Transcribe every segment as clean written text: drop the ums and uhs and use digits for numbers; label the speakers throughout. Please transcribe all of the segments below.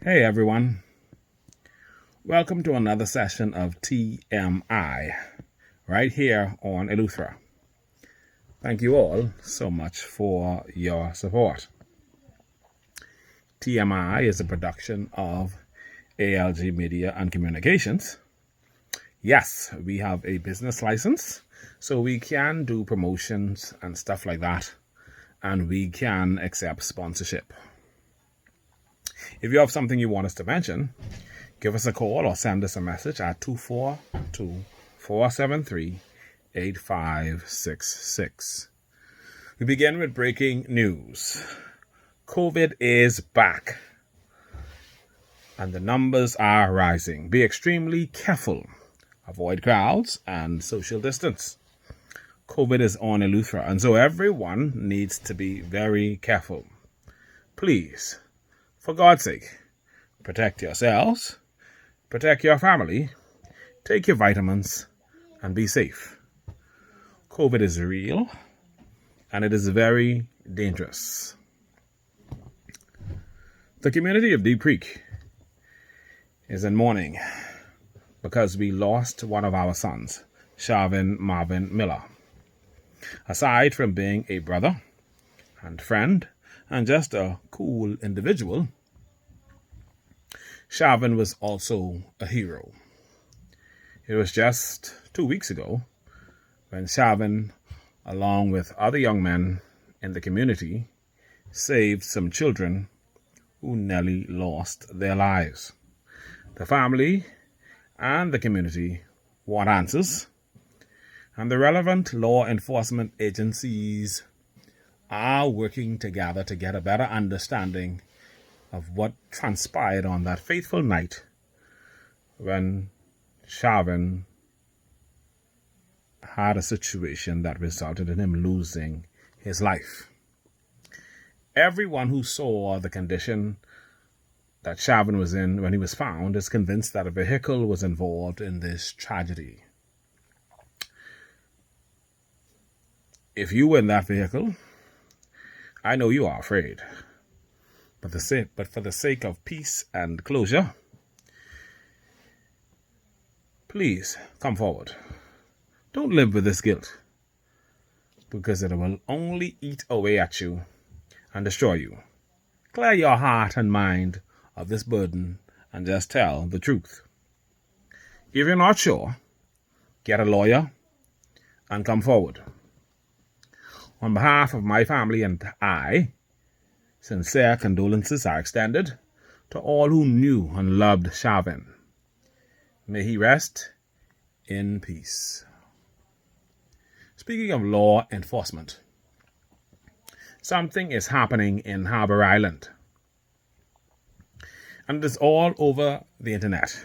Speaker 1: Hey everyone, welcome to another session of TMI right here on 𝘊𝐿𝐿𝐴. Thank you all so much for your support. TMI is a production of ALG Media and Communications. Yes, we have a business license, so we can do promotions and stuff like that, and we can accept sponsorship. If you have something you want us to mention, give us a call or send us a message at 242-473-8566. We begin with breaking news. COVID is back, and the numbers are rising. Be extremely careful. Avoid crowds and social distance. COVID is on 𝘊𝐿𝐴, and so everyone needs to be very careful. Please, for God's sake, protect yourselves, protect your family, take your vitamins, and be safe. COVID is real, and it is very dangerous. The community of Deep Creek is in mourning because we lost one of our sons, Shavin Marvin Miller. Aside from being a brother and friend and just a cool individual, Shavin was also a hero. It was just 2 weeks ago when Shavin, along with other young men in the community, saved some children who nearly lost their lives. The family and the community want answers, and the relevant law enforcement agencies are working together to get a better understanding of what transpired on that fateful night when Shavin had a situation that resulted in him losing his life. Everyone who saw the condition that Shavin was in when he was found is convinced that a vehicle was involved in this tragedy. If you were in that vehicle, I know you are afraid, but for the sake of peace and closure, please come forward. Don't live with this guilt, because it will only eat away at you and destroy you. Clear your heart and mind of this burden and just tell the truth. If you're not sure, get a lawyer and come forward. On behalf of my family and I, sincere condolences are extended to all who knew and loved Shavin. May he rest in peace. Speaking of law enforcement, something is happening in Harbour Island, and it is all over the internet.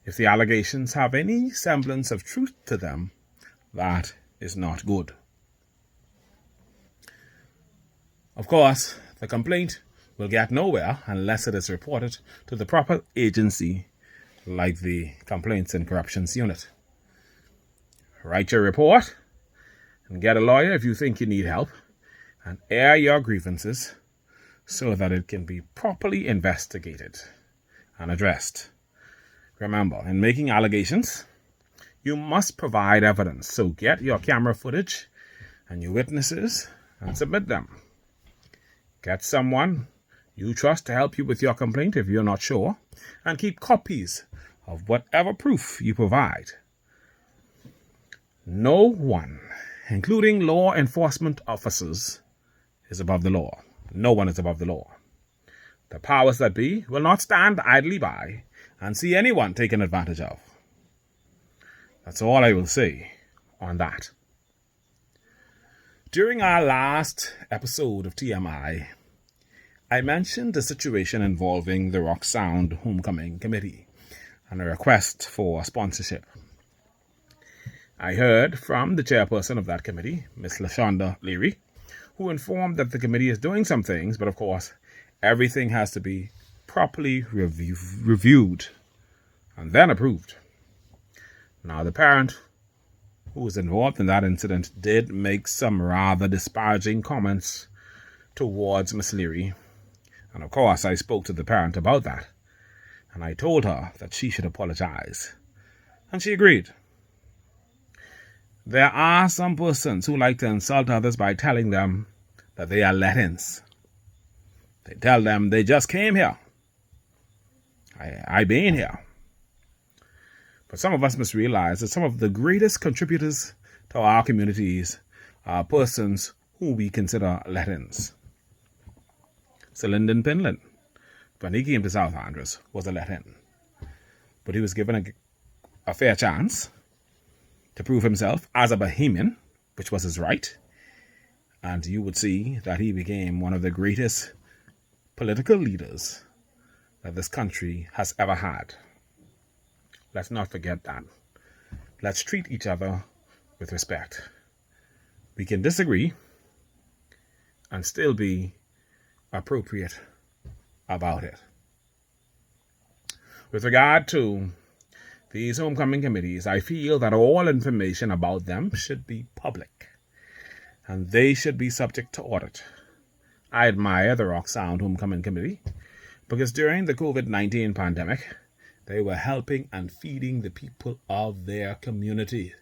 Speaker 1: If the allegations have any semblance of truth to them, that is not good. Of course, the complaint will get nowhere unless it is reported to the proper agency, like the Complaints and Corruptions Unit. Write your report and get a lawyer if you think you need help, and air your grievances so that it can be properly investigated and addressed. Remember, in making allegations, you must provide evidence, so get your camera footage and your witnesses and submit them. Get someone you trust to help you with your complaint if you're not sure, and keep copies of whatever proof you provide. No one, including law enforcement officers, is above the law. No one is above the law. The powers that be will not stand idly by and see anyone taken advantage of. That's all I will say on that. During our last episode of TMI, I mentioned the situation involving the Rock Sound Homecoming Committee and a request for sponsorship. I heard from the chairperson of that committee, Ms. LaShonda Leary, who informed that the committee is doing some things, but of course, everything has to be properly reviewed and then approved. Now, the parent who was involved in that incident did make some rather disparaging comments towards Ms. Leary, and of course I spoke to the parent about that. And I told her that she should apologize. And she agreed. There are some persons who like to insult others by telling them that they are let-ins. They tell them they just came here. I been here. But some of us must realize that some of the greatest contributors to our communities are persons who we consider let-ins. Sir Lyndon Pinland, when he came to South Andros, was a let-in. But he was given a fair chance to prove himself as a Bahamian, which was his right. And you would see that he became one of the greatest political leaders that this country has ever had. Let's not forget that. Let's treat each other with respect. We can disagree and still be appropriate about it. With regard to these homecoming committees, I feel that all information about them should be public, and they should be subject to audit. I admire the Rock Sound Homecoming Committee because during the COVID-19 pandemic, they were helping and feeding the people of their community.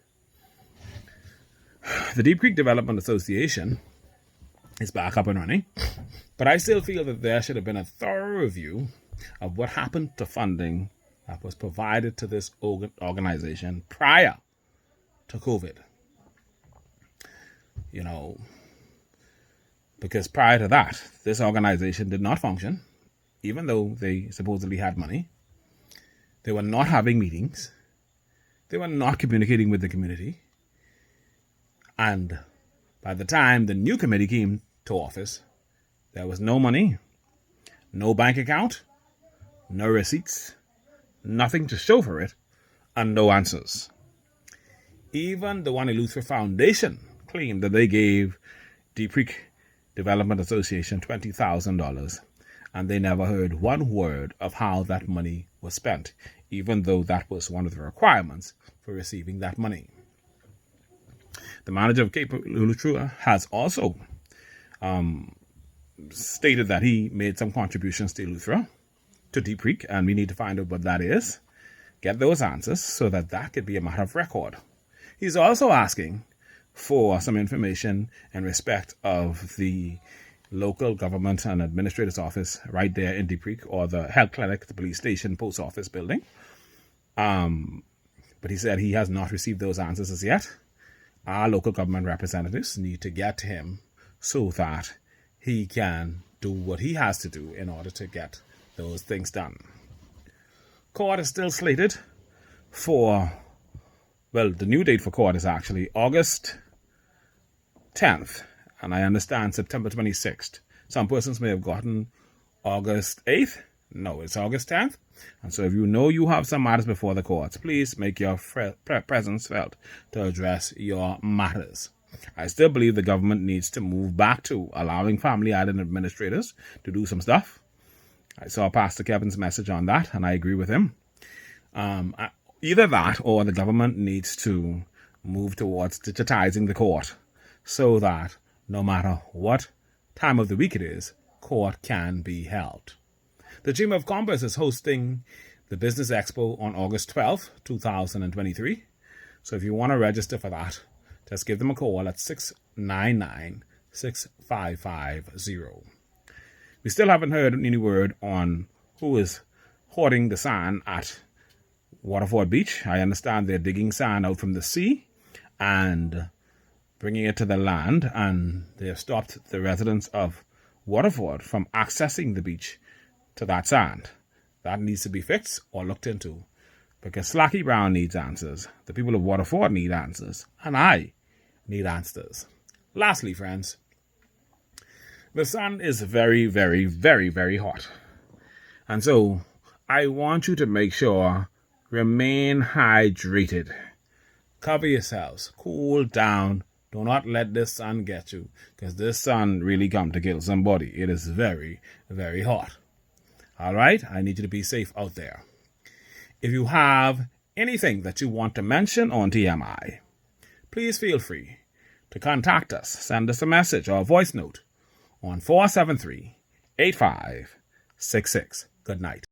Speaker 1: The Deep Creek Development Association is back up and running, but I still feel that there should have been a thorough review of what happened to funding that was provided to this organization prior to COVID. You know, because prior to that, this organization did not function, even though they supposedly had money. They were not having meetings. They were not communicating with the community. And by the time the new committee came to office, there was no money, no bank account, no receipts, nothing to show for it, and no answers. Even the 𝘊𝐿𝐿𝐿 Foundation claimed that they gave Deep Creek Development Association $20,000, and they never heard one word of how that money was spent, even though that was one of the requirements for receiving that money. The manager of 𝐓𝐄𝐍 has also stated that he made some contributions to 𝐓𝐿𝐿 to Deep Creek, and we need to find out what that is, get those answers so that that could be a matter of record. He's also asking for some information in respect of the local government and administrator's office right there in Deep Creek, or the health clinic, the police station, post office building. But he said he has not received those answers as yet. Our local government representatives need to get to him so that he can do what he has to do in order to get those things done. Court is still slated for, well, the new date for court is actually August 10th, and I understand September 26th. Some persons may have gotten August 8th. No, it's August 10th. And so if you know you have some matters before the courts, please make your presence felt to address your matters. I still believe the government needs to move back to allowing family island administrators to do some stuff. I saw Pastor Kevin's message on that, and I agree with him. Either that or the government needs to move towards digitizing the court so that no matter what time of the week it is, court can be held. The Chamber of Commerce is hosting the Business Expo on August 12th, 2023. So if you want to register for that, just give them a call at 699-6550. We still haven't heard any word on who is hoarding the sand at Waterford Beach. I understand they're digging sand out from the sea and bringing it to the land, and they have stopped the residents of Waterford from accessing the beach to that sand. That needs to be fixed or looked into, because Slacky Brown needs answers, the people of Waterford need answers, and I need answers. Lastly, friends, the sun is very, very, very, very hot. And so I want you to make sure, remain hydrated. Cover yourselves. Cool down. Do not let this sun get you, because this sun really come to kill somebody. It is very, very hot. All right? I need you to be safe out there. If you have anything that you want to mention on TMI, please feel free to contact us. Send us a message or a voice note on 473-8566. Good night.